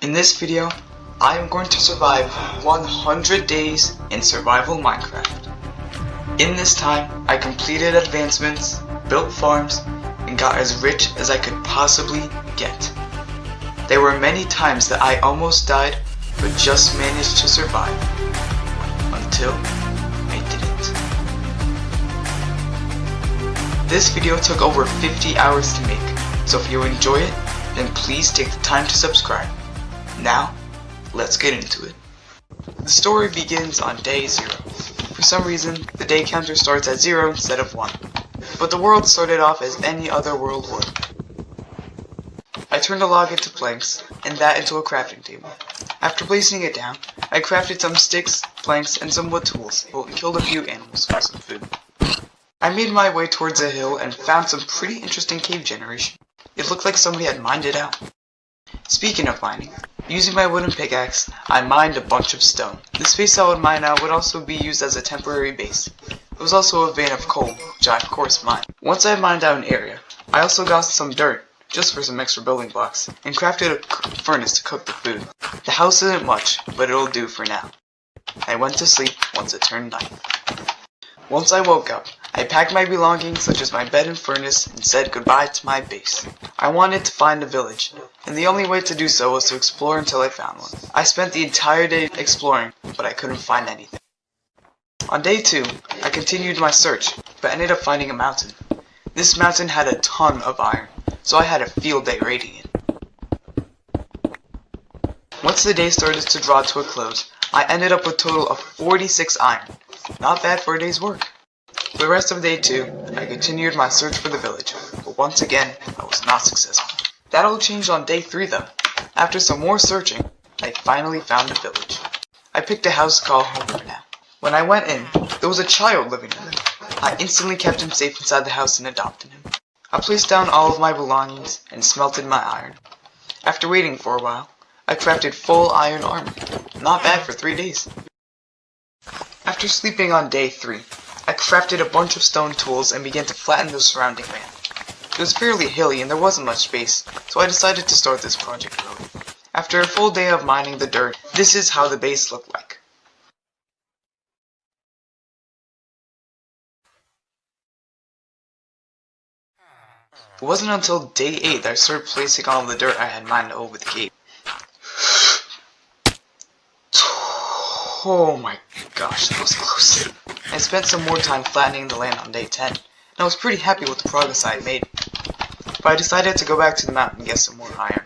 In this video, I am going to survive 100 days in survival Minecraft. In this time, I completed advancements, built farms, and got as rich as I could possibly get. There were many times that I almost died, but just managed to survive. Until I didn't. This video took over 50 hours to make, so if you enjoy it, then please take the time to subscribe. Now, let's get into it. The story begins on day 0. For some reason, the day counter starts at 0 instead of 1. But the world started off as any other world would. I turned a log into planks, and that into a crafting table. After placing it down, I crafted some sticks, planks, and some wood tools, and killed a few animals for some food. I made my way towards a hill and found some pretty interesting cave generation. It looked like somebody had mined it out. Speaking of mining, using my wooden pickaxe, I mined a bunch of stone. The space I would mine out would also be used as a temporary base. There was also a vein of coal, which I of course mined. Once I mined out an area, I also got some dirt, just for some extra building blocks, and crafted a furnace to cook the food. The house isn't much, but it'll do for now. I went to sleep once it turned night. Once I woke up, I packed my belongings such as my bed and furnace and said goodbye to my base. I wanted to find a village, and the only way to do so was to explore until I found one. I spent the entire day exploring, but I couldn't find anything. On day 2, I continued my search, but ended up finding a mountain. This mountain had a ton of iron, so I had a field day raiding it. Once the day started to draw to a close, I ended up with a total of 46 iron. Not bad for a day's work. For the rest of day 2, I continued my search for the village, but once again, I was not successful. That all changed on day 3 though. After some more searching, I finally found a village. I picked a house called home for now. When I went in, there was a child living in it. I instantly kept him safe inside the house and adopted him. I placed down all of my belongings and smelted my iron. After waiting for a while, I crafted full iron armor. Not bad for 3 days. After sleeping on day 3, I crafted a bunch of stone tools and began to flatten the surrounding land. It was fairly hilly and there wasn't much space, so I decided to start this project early. After a full day of mining the dirt, this is how the base looked like. It wasn't until day 8 that I started placing all the dirt I had mined over the cave. Oh my gosh, that was close. I spent some more time flattening the land on day 10, and I was pretty happy with the progress I had made. But I decided to go back to the mountain and get some more iron.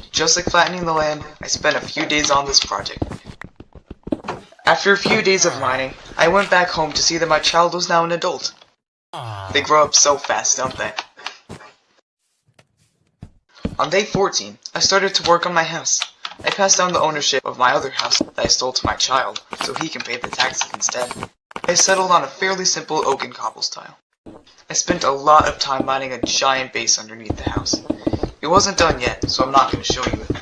Just like flattening the land, I spent a few days on this project. After a few days of mining, I went back home to see that my child was now an adult. They grow up so fast, don't they? On day 14, I started to work on my house. I passed down the ownership of my other house that I stole to my child, so he can pay the taxes instead. I settled on a fairly simple oak and cobble style. I spent a lot of time mining a giant base underneath the house. It wasn't done yet, so I'm not going to show you it.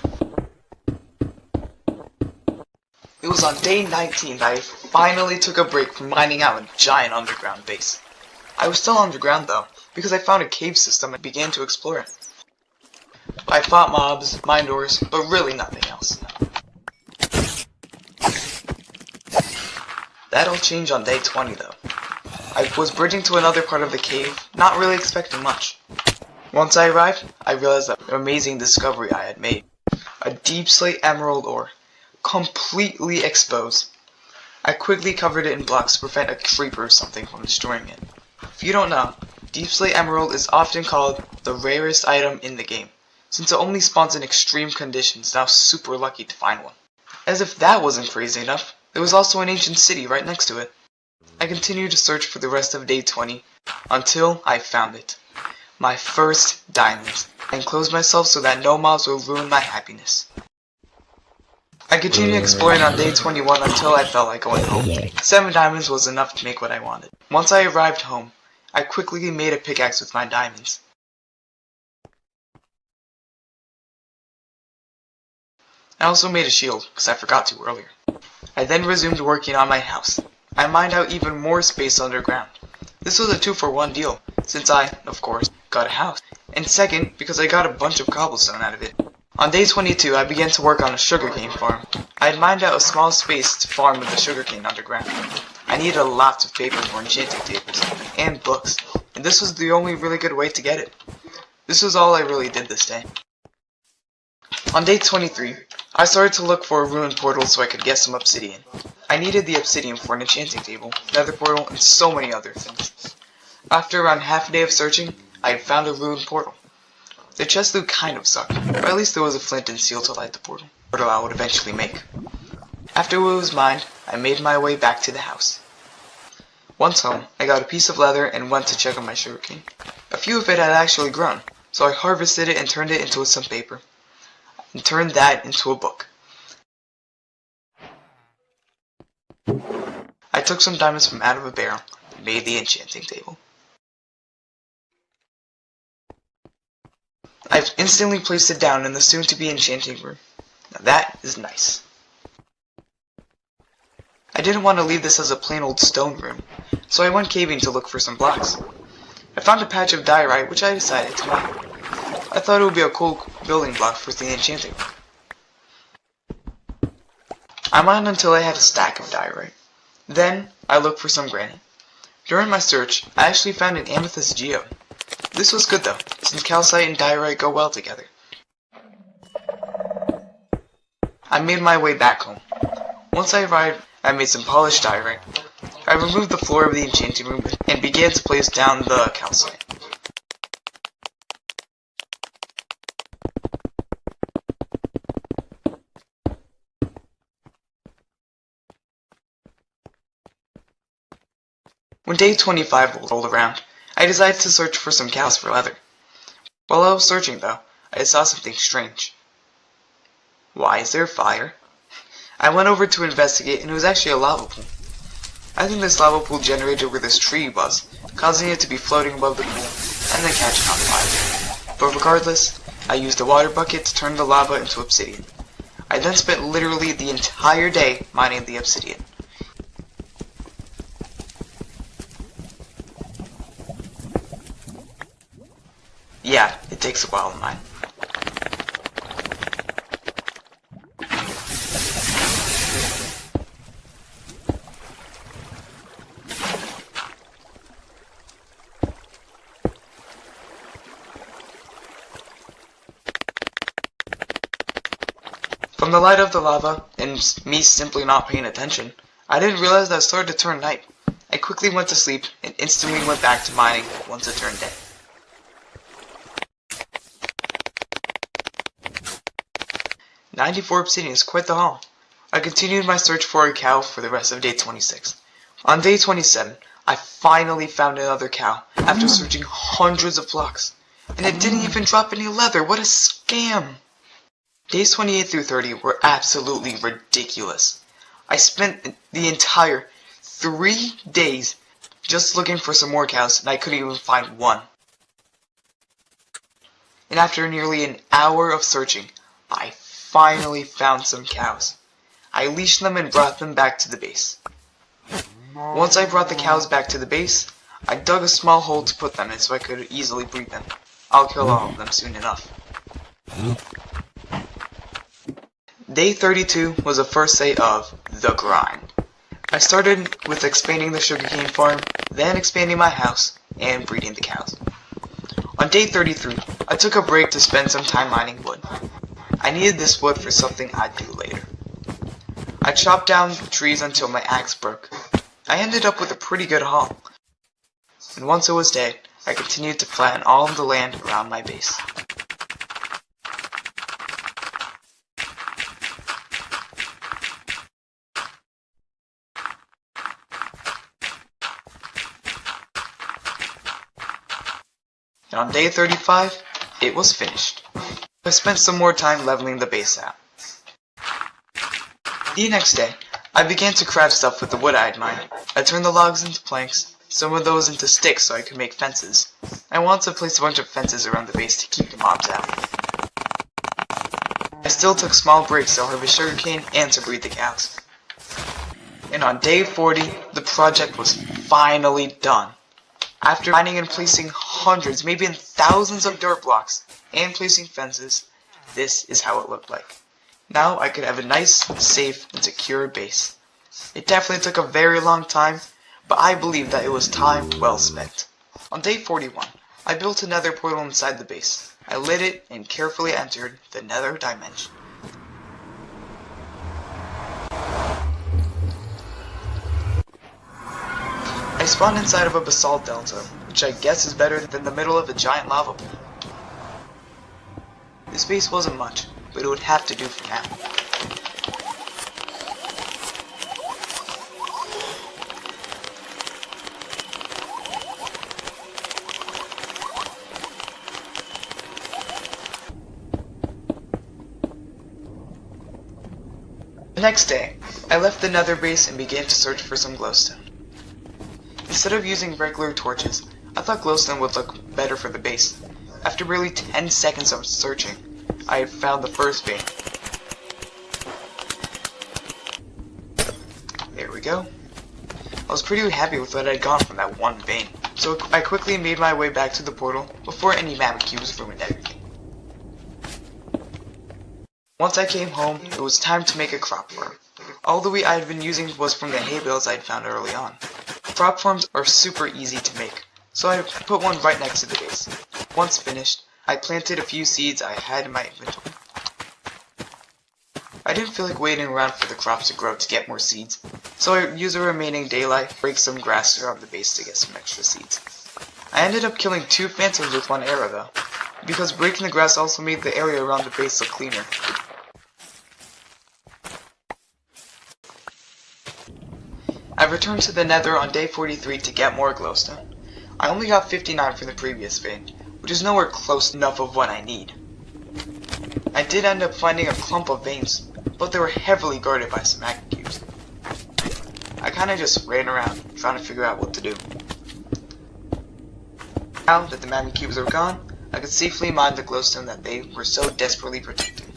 It was on day 19 that I finally took a break from mining out a giant underground base. I was still underground though, because I found a cave system and began to explore it. I fought mobs, mined ores, but really nothing else. That all changed on day 20 though. I was bridging to another part of the cave, not really expecting much. Once I arrived, I realized the amazing discovery I had made. A deep slate emerald ore, completely exposed. I quickly covered it in blocks to prevent a creeper or something from destroying it. If you don't know, deep slate emerald is often called the rarest item in the game, since it only spawns in extreme conditions, and I was super lucky to find one. As if that wasn't crazy enough, there was also an ancient city right next to it. I continued to search for the rest of day 20, until I found it. My first diamond, and closed myself so that no mobs will ruin my happiness. I continued exploring on day 21 until I felt like going home. 7 diamonds was enough to make what I wanted. Once I arrived home, I quickly made a pickaxe with my diamonds. I also made a shield, because I forgot to earlier. I then resumed working on my house. I mined out even more space underground. This was a 2-for-1 deal, since I, of course, got a house. And second, because I got a bunch of cobblestone out of it. On day 22, I began to work on a sugarcane farm. I had mined out a small space to farm with the sugarcane underground. I needed lots of paper for enchanting tables, and books, and this was the only really good way to get it. This was all I really did this day. On day 23, I started to look for a ruined portal so I could get some obsidian. I needed the obsidian for an enchanting table, nether portal, and so many other things. After around half a day of searching, I had found a ruined portal. The chest loot kind of sucked, but at least there was a flint and steel to light the portal I would eventually make. After it was mined, I made my way back to the house. Once home, I got a piece of leather and went to check on my sugarcane. A few of it had actually grown, so I harvested it and turned it into some paper, and turned that into a book. I took some diamonds from out of a barrel and made the enchanting table. I've instantly placed it down in the soon-to-be enchanting room. Now that is nice. I didn't want to leave this as a plain old stone room, so I went caving to look for some blocks. I found a patch of diorite which I decided to mine. I thought it would be a cool building block for the enchanting room. I mined until I had a stack of diorite. Then, I looked for some granite. During my search, I actually found an amethyst geode. This was good though, since calcite and diorite go well together. I made my way back home. Once I arrived, I made some polished diorite. I removed the floor of the enchanting room and began to place down the calcite. When day 25 rolled around, I decided to search for some cows for leather. While I was searching though, I saw something strange. Why is there fire? I went over to investigate and it was actually a lava pool. I think this lava pool generated where this tree was, causing it to be floating above the pool and then catching on fire. But regardless, I used a water bucket to turn the lava into obsidian. I then spent literally the entire day mining the obsidian. Yeah, it takes a while to mine. From the light of the lava, and me simply not paying attention, I didn't realize that it started to turn night. I quickly went to sleep, and instantly went back to mining once it turned day. "94 obsidian is quite the haul." I continued my search for a cow for the rest of day 26. On day 27, I finally found another cow after searching hundreds of blocks. And it didn't even drop any leather. What a scam! Days 28 through 30 were absolutely ridiculous. I spent the entire 3 days just looking for some more cows, and I couldn't even find one. And after nearly an hour of searching, I finally found some cows. I leashed them and brought them back to the base. Once I brought the cows back to the base, I dug a small hole to put them in so I could easily breed them. I'll kill all of them soon enough. Day 32 was the first day of the grind. I started with expanding the sugarcane farm, then expanding my house, and breeding the cows. On day 33, I took a break to spend some time mining wood. I needed this wood for something I'd do later. I chopped down trees until my axe broke. I ended up with a pretty good haul. And once it was day, I continued to flatten all of the land around my base. And on day 35, it was finished. I spent some more time leveling the base out. The next day, I began to craft stuff with the wood I had mined. I turned the logs into planks, some of those into sticks so I could make fences. I wanted to place a bunch of fences around the base to keep the mobs out. I still took small breaks to harvest sugarcane and to breed the cows. And on day 40, the project was finally done. After mining and placing hundreds, maybe even thousands of dirt blocks, and placing fences, this is how it looked like. Now I could have a nice, safe, and secure base. It definitely took a very long time, but I believe that it was time well spent. On day 41, I built a nether portal inside the base. I lit it and carefully entered the nether dimension. I spawned inside of a basalt delta, which I guess is better than the middle of a giant lava pool. This base wasn't much, but it would have to do for now. The next day, I left the nether base and began to search for some glowstone. Instead of using regular torches, I thought glowstone would look better for the base. After barely 10 seconds of searching, I had found the first vein. There we go. I was pretty happy with what I had gotten from that one vein, so I quickly made my way back to the portal before any magma cubes ruined everything. Once I came home, it was time to make a crop farm. All the wheat I had been using was from the hay bales I had found early on. Crop farms are super easy to make, so I put one right next to the base. Once finished, I planted a few seeds I had in my inventory. I didn't feel like waiting around for the crops to grow to get more seeds, so I used the remaining daylight to break some grass around the base to get some extra seeds. I ended up killing 2 phantoms with 1 arrow though, because breaking the grass also made the area around the base look cleaner. I returned to the nether on day 43 to get more glowstone. I only got 59 from the previous vein, which is nowhere close enough of what I need. I did end up finding a clump of veins, but they were heavily guarded by some magma cubes. I kinda just ran around, trying to figure out what to do. Now that the magma cubes were gone, I could safely mine the glowstone that they were so desperately protecting.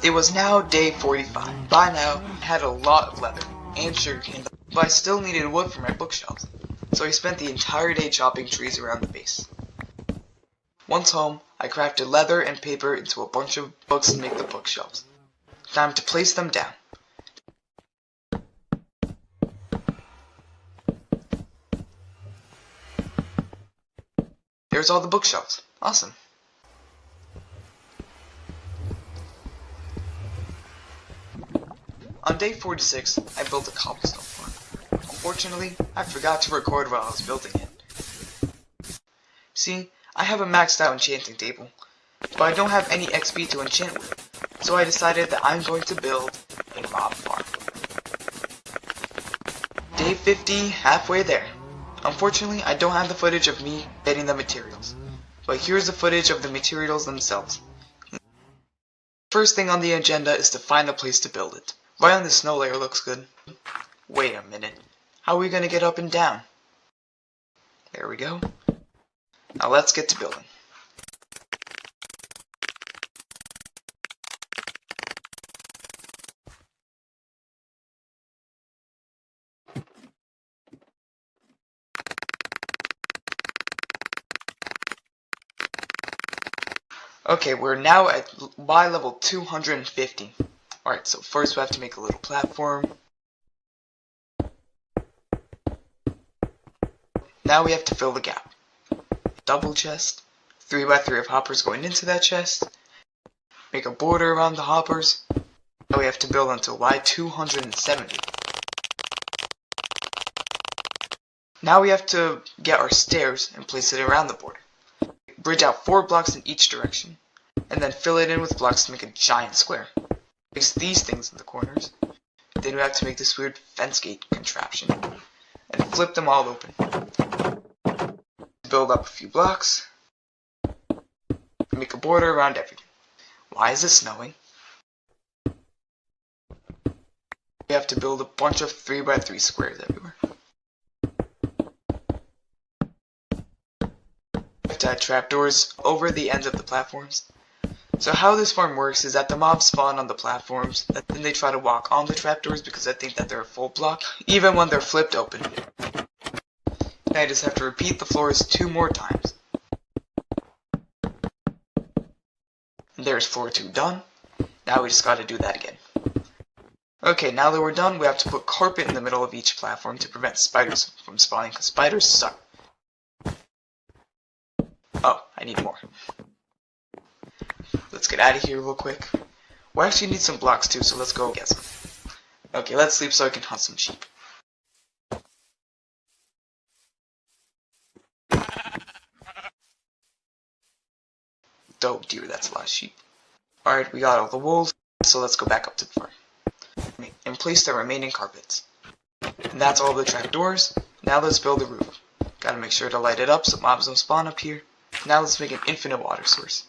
It was now day 45. By now, I had a lot of leather and sugarcane, but I still needed wood for my bookshelves, so I spent the entire day chopping trees around the base. Once home, I crafted leather and paper into a bunch of books to make the bookshelves. Time to place them down. There's all the bookshelves. Awesome. On day 46, I built a cobblestone farm. Unfortunately, I forgot to record while I was building it. See, I have a maxed out enchanting table, but I don't have any XP to enchant with, so I decided that I'm going to build a mob farm. Day 50, halfway there. Unfortunately, I don't have the footage of me getting the materials, but here's the footage of the materials themselves. First thing on the agenda is to find a place to build it. Right on the snow layer looks good. Wait a minute. How are we going to get up and down? There we go. Now let's get to building. Okay, we're now at Y level 250. Alright, so first we have to make a little platform. Now we have to fill the gap. Double chest, 3x3 of hoppers going into that chest, make a border around the hoppers. Now we have to build until Y270. Now we have to get our stairs and place it around the border. Bridge out 4 blocks in each direction, and then fill it in with blocks to make a giant square. Place these things in the corners. Then we have to make this weird fence gate contraption, and flip them all open. Build up a few blocks, and make a border around everything. Why is it snowing? We have to build a bunch of 3x3 squares everywhere. We have to add trapdoors over the ends of the platforms. So how this farm works is that the mobs spawn on the platforms, and then they try to walk on the trapdoors because I think that they're a full block, even when they're flipped open. And I just have to repeat the floors 2 more times. And there's floor 2 done. Now we just gotta do that again. Okay, now that we're done, we have to put carpet in the middle of each platform to prevent spiders from spawning, because spiders suck. Oh, I need more. Let's get out of here real quick. We actually need some blocks too, so let's go get some. Okay, let's sleep so I can hunt some sheep. Oh dear, that's a lot of sheep. Alright, we got all the wool, so let's go back up to the farm. And place the remaining carpets. And that's all the trapdoors. Now let's build the roof. Gotta make sure to light it up so mobs don't spawn up here. Now let's make an infinite water source.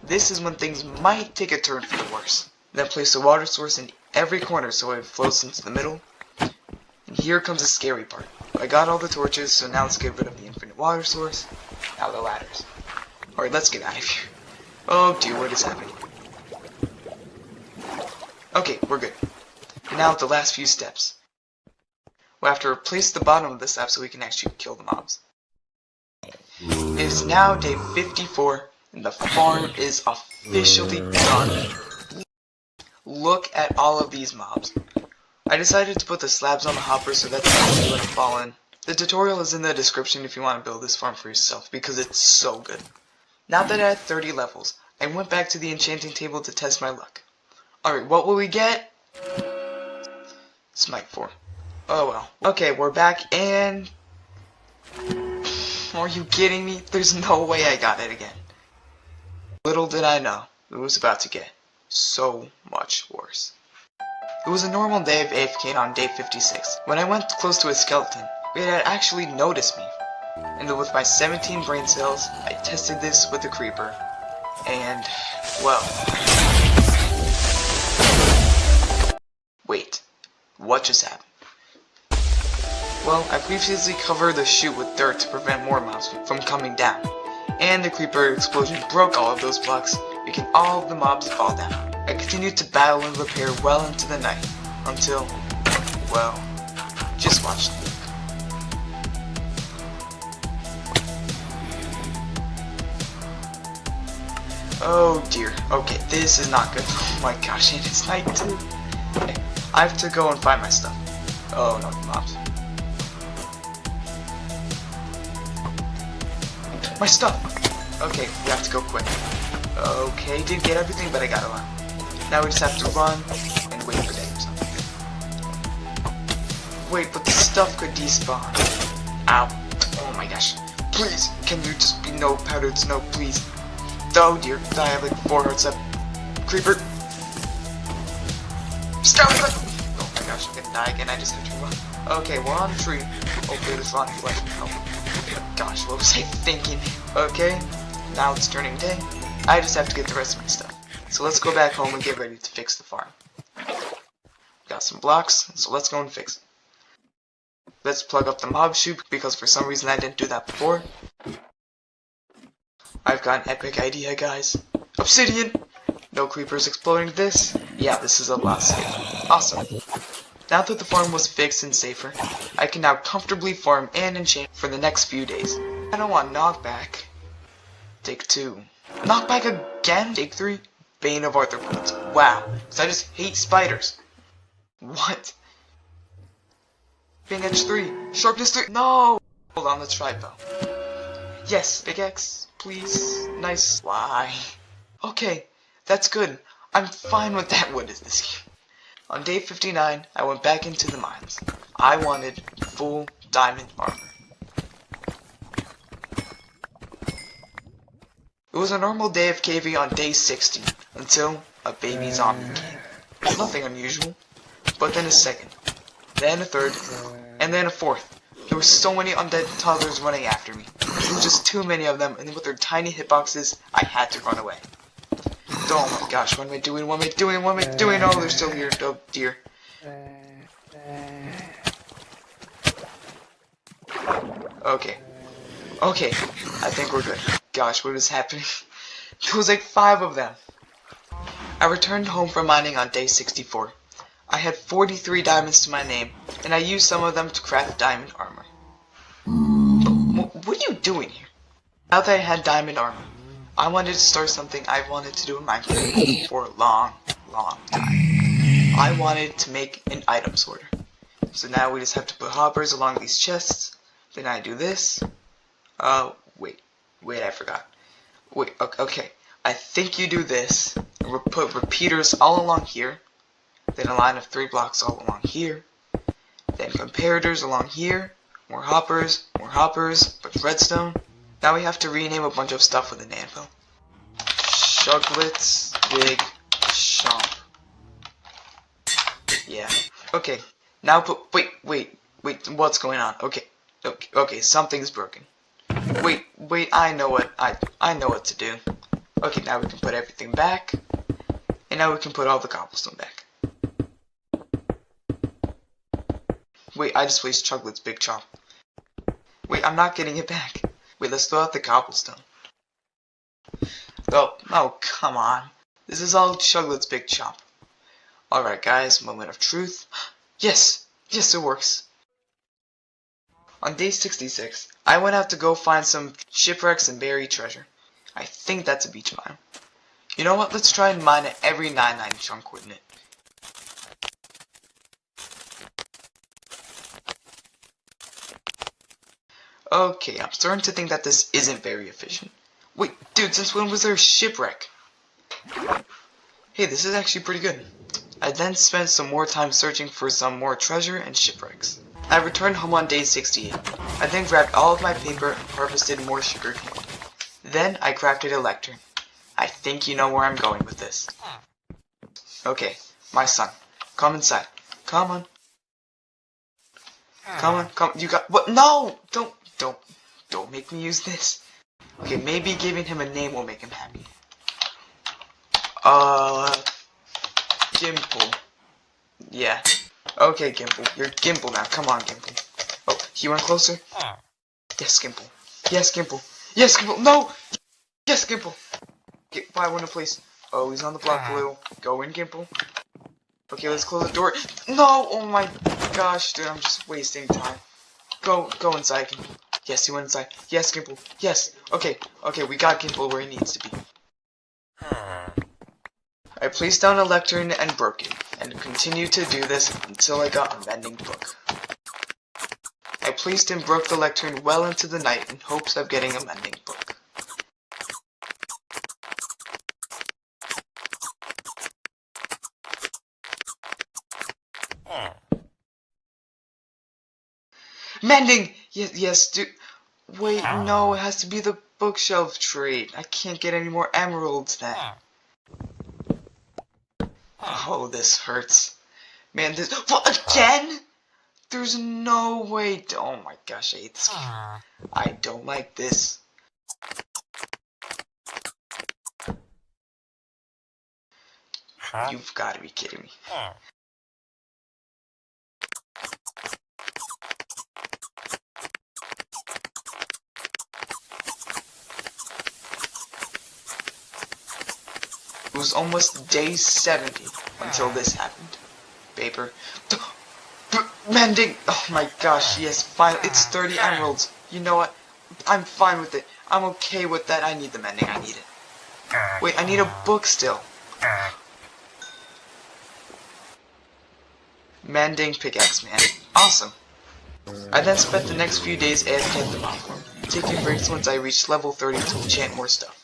This is when things might take a turn for the worse. Then place the water source in every corner so it flows into the middle. And here comes the scary part. I got all the torches, so now let's get rid of the infinite water source. Now the ladders. Alright, let's get out of here. Oh dear, what is happening? Okay, we're good. And now the last few steps. We have to replace the bottom of the step so we can actually kill the mobs. It is now day 54, and the farm is officially done. Look at all of these mobs. I decided to put the slabs on the hopper so that they wouldn't fall in. The tutorial is in the description if you want to build this farm for yourself, because it's so good. Now that I had 30 levels, I went back to the enchanting table to test my luck. Alright, what will we get? Smite 4. Oh well. Okay, we're back and... Are you kidding me? There's no way I got it again. Little did I know, it was about to get so much worse. It was a normal day of AFK on day 56. When I went close to a skeleton, it had actually noticed me. And with my 17 brain cells, I tested this with a creeper. And, well... Wait, what just happened? Well, I previously covered the chute with dirt to prevent more mobs from coming down. And the creeper explosion broke all of those blocks, making all of the mobs fall down. I continued to battle and repair well into the night, until, well, just watch the look. Oh dear, okay, this is not good. Oh my gosh, and it's night too. Okay, I have to go and find my stuff. Oh no, the mobs. My stuff! Okay, we have to go quick. Okay, didn't get everything, but I got a lot. Now we just have to run and wait for day or something. Wait, but the stuff could despawn. Ow. Oh my gosh. Please, can you just be no powdered snow, please? Oh dear, I have like 4 hearts up. Creeper. Stop! Oh my gosh, I'm gonna die again, I just have to run. Okay, we're on a tree. Hopefully this Ronnie flesh can help. Gosh, what was I thinking? Okay, now it's turning day. I just have to get the rest of my stuff. So let's go back home and get ready to fix the farm. Got some blocks, so let's go and fix it. Let's plug up the mob chute, because for some reason I didn't do that before. I've got an epic idea, guys. Obsidian! No creepers exploding this. Yeah, this is a lot safer. Awesome. Now that the farm was fixed and safer, I can now comfortably farm and enchant for the next few days. I don't want knockback. Take 2. Knockback again? Take 3. Bane of Arthropods. Wow, because I just hate spiders. What? Bane Edge 3. Sharpness 3. No! Hold on, let's try bow. Yes, big X, please. Nice. Why? Okay, that's good. I'm fine with that. What is this game? On day 59, I went back into the mines. I wanted full diamond armor. It was a normal day of caving on day 60, until a baby zombie came. Nothing unusual, but then a second, then a third, and then a fourth. There were so many undead toddlers running after me. There were just too many of them, and with their tiny hitboxes, I had to run away. Oh my gosh, what am I doing? What am I doing? What am I doing? Oh, they're still here. Oh dear. Okay. Okay, I think we're good. Gosh, what is happening? There was like 5 of them. I returned home from mining on day 64. I had 43 diamonds to my name, and I used some of them to craft diamond armor. But what are you doing here? Now that I had diamond armor, I wanted to start something I've wanted to do in Minecraft for a long time. I wanted to make an item sorter. So now we just have to put hoppers along these chests. Then I do this. Wait, I forgot. Wait, okay. I think you do this. Put repeaters all along here. Then a line of 3 blocks all along here. Then comparators along here. More hoppers, but redstone. Now we have to rename a bunch of stuff with an anvil. Chuglets Big Chomp. Yeah. Okay. Now put wait, what's going on? Okay, something's broken. Wait, I know what to do. Okay, now we can put everything back. And now we can put all the cobblestone back. Wait, I just wasted Chuglet's Big Chomp. Wait, I'm not getting it back. Wait, let's throw out the cobblestone. Oh, come on. This is all Chuglet's Big Chomp. Alright guys, moment of truth. Yes, it works. On day 66, I went out to go find some shipwrecks and buried treasure. I think that's a beach biome. You know what, let's try and mine at every 99 chunk coordinate. Okay, I'm starting to think that this isn't very efficient. Wait, dude, since when was there a shipwreck? Hey, this is actually pretty good. I then spent some more time searching for some more treasure and shipwrecks. I returned home on day 68. I then grabbed all of my paper and harvested more sugarcane. Then I crafted a lectern. I think you know where I'm going with this. Okay, my son, come inside. Come on. Come, you got, what? No! Don't make me use this. Okay, maybe giving him a name will make him happy. Gimple. Yeah. Okay, Gimple. You're Gimple now. Come on, Gimple. Oh, he went closer? Yes, Gimple. Yes, Gimple. Yes, Gimple. No! Yes, Gimple. Get by one place. Oh, he's on the block below. Go in, Gimple. Okay, let's close the door. No! Oh my gosh, dude, I'm just wasting time. Go inside, Gimple. Yes, he went inside. Yes, Gimple. Yes. Okay, we got Gimple where he needs to be. I placed down a lectern and broke it, and continued to do this until I got a mending book. I placed and broke the lectern well into the night in hopes of getting a mending book. Mending! Yes, dude. Wait, no, it has to be the bookshelf trade. I can't get any more emeralds then. Oh, this hurts. Man, this— what, again? There's no way. Oh my gosh, I hate this game. I don't like this. You've got to be kidding me. It was almost day 70 until this happened. Paper. Mending! Oh my gosh, yes, fine. It's 30 emeralds. You know what? I'm fine with it. I'm okay with that. I need the mending. I need it. Wait, I need a book still. Mending pickaxe, man. Awesome. I then spent the next few days AFK at the mob farm, taking breaks once I reached level 30 to enchant more stuff.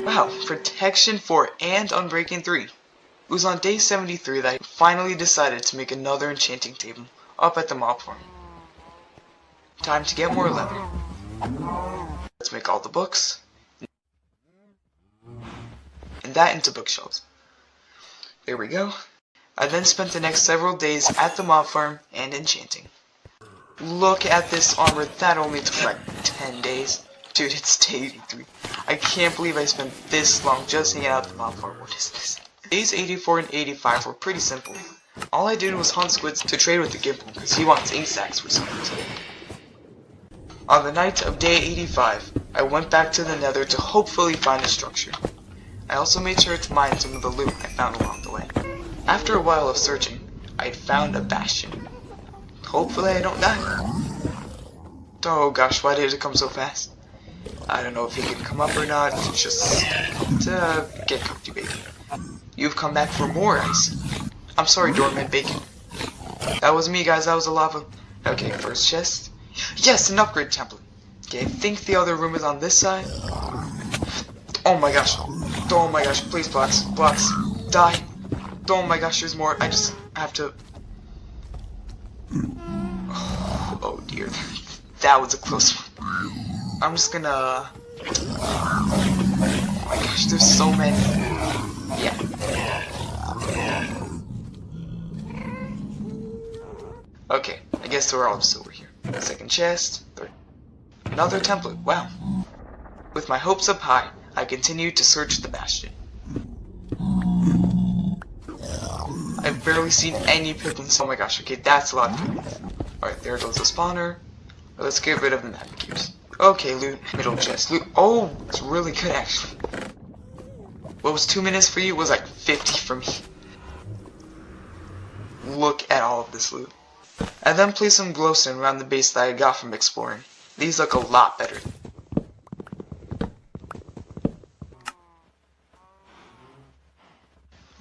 Wow, protection 4 and unbreaking 3. It was on day 73 that I finally decided to make another enchanting table up at the mob farm. Time to get more leather. Let's make all the books. And that into bookshelves. There we go. I then spent the next several days at the mob farm and enchanting. Look at this armor, that only took like 10 days. Dude, it's day 83. I can't believe I spent this long just hanging out at the mob farm. What is this? Days 84 and 85 were pretty simple. All I did was hunt squids to trade with the Gimple because he wants ink sacks for some reason. On the night of day 85, I went back to the Nether to hopefully find a structure. I also made sure to mine some of the loot I found along the way. After a while of searching, I had found a bastion. Hopefully I don't die. Oh gosh, why did it come so fast? I don't know if he can come up or not, just to get comfy, baby. You've come back for more ice. I'm sorry, Dormant Bacon. That was me, guys, that was a lava. Okay, first chest. Yes, an upgrade template. Okay, I think the other room is on this side. Oh my gosh. Oh my gosh, please, blocks. Blocks. Die. Oh my gosh, there's more. I just have to... Oh dear. That was a close one. I'm just gonna... Oh my gosh, there's so many. Yeah. Okay, I guess they're all just over here. Second chest. Third. Another template. Wow. With my hopes up high, I continued to search the bastion. I've barely seen any piglins. Oh my gosh, okay, that's a lot of piglins. Alright, there goes the spawner. Let's get rid of the magic cubes. Okay, loot. Middle chest. Loot. Oh, it's really good actually. What was 2 minutes for you was like 50 for me. Look at all of this loot. I then placed some glowstone around the base that I got from exploring. These look a lot better.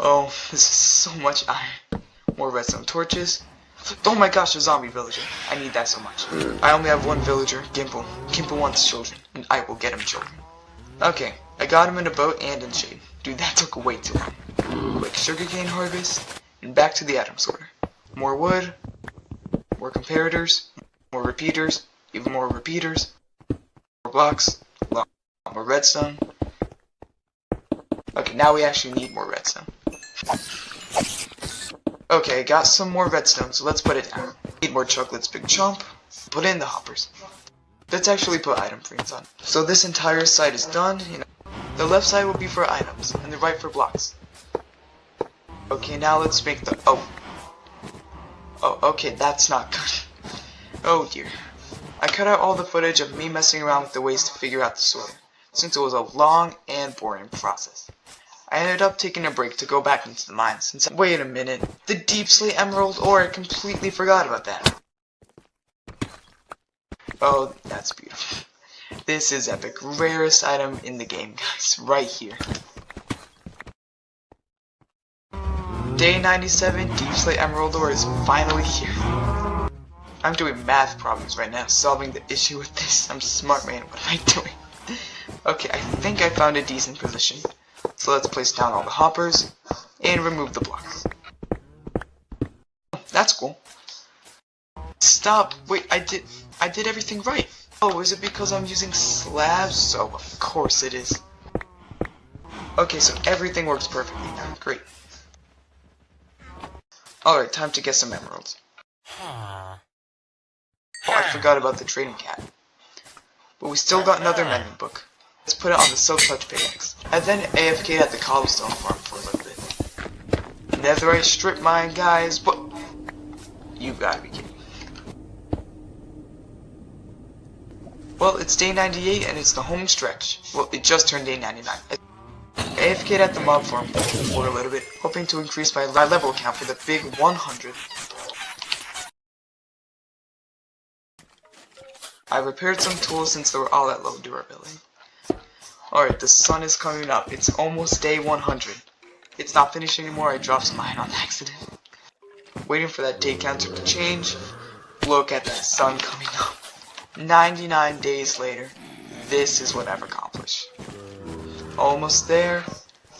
Oh, this is so much iron. More redstone torches. Oh my gosh, a zombie villager. I need that so much. I only have one villager, Gimple. Gimple wants children, and I will get him children. Okay, I got him in a boat and in shade. Dude, that took way too long. Quick sugarcane harvest, and back to the item sorter. More wood, more comparators, more repeaters, even more repeaters, more blocks, a lot more redstone. Okay, now we actually need more redstone. Okay, got some more redstone, so let's put it down. Need more chocolates, big chomp. Put in the hoppers. Let's actually put item frames on. So this entire side is done. The left side will be for items, and the right for blocks. Okay, now let's make the... Oh, okay, that's not good. Oh dear. I cut out all the footage of me messing around with the ways to figure out the sorter, since it was a long and boring process. I ended up taking a break to go back into the mines since... Wait a minute, the Deep Slate Emerald Ore, I completely forgot about that. Oh, that's beautiful. This is epic. Rarest item in the game, guys, right here. Day 97, Deep Slate Emerald Ore is finally here. I'm doing math problems right now, solving the issue with this. I'm smart, man. What am I doing? Okay, I think I found a decent position. So let's place down all the hoppers and remove the blocks. That's cool. Stop. Wait, I did everything right. Oh, is it because I'm using slabs? So of course it is. Okay, so everything works perfectly now. Great. Alright, time to get some emeralds. Oh, I forgot about the trading cat. But we still got another mending book. Let's put it on the Silk Touch pickaxe. I then AFK'd at the cobblestone farm for a little bit. Netherite strip mine, guys. What? You gotta be kidding me. Well, it's day 98 and it's the home stretch. Well, it just turned day 99. I AFK'd at the mob farm for a little bit, hoping to increase my level count for the big 100. I repaired some tools since they were all at low durability. Alright, the sun is coming up. It's almost day 100. It's not finished anymore. I dropped some iron on accident. Waiting for that day counter to change. Look at that sun coming up. 99 days later, this is what I've accomplished. Almost there.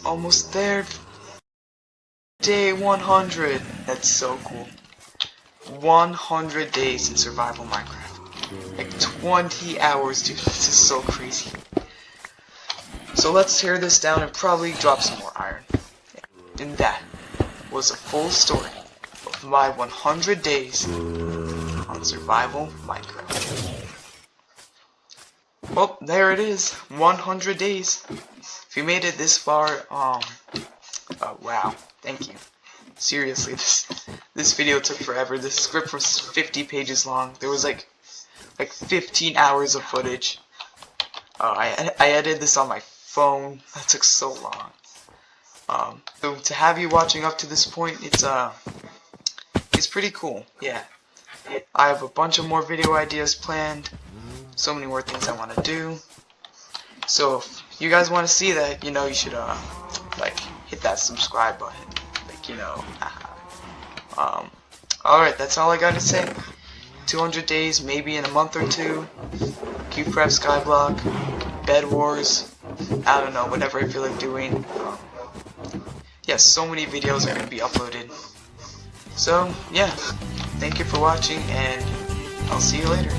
Almost there. Day 100. That's so cool. 100 days in survival Minecraft. Like 20 hours, dude. This is so crazy. So let's tear this down and probably drop some more iron. And that was a full story of my 100 days on survival Minecraft. Well, there it is. 100 days. If you made it this far, wow. Thank you. Seriously, this video took forever. The script was 50 pages long. There was like like 15 hours of footage. I edited this on my phone. That took so long. So to have you watching up to this point, it's pretty cool. Yeah. I have a bunch of more video ideas planned. So many more things I want to do. So if you guys want to see that, you know, you should like hit that subscribe button. Like, you know. Alright, that's all I got to say. 200 days, maybe in a month or two. QPrep, Skyblock, Bed Wars. I don't know, whatever I feel like doing. Yes, so many videos are going to be uploaded. So, yeah. Thank you for watching, and I'll see you later.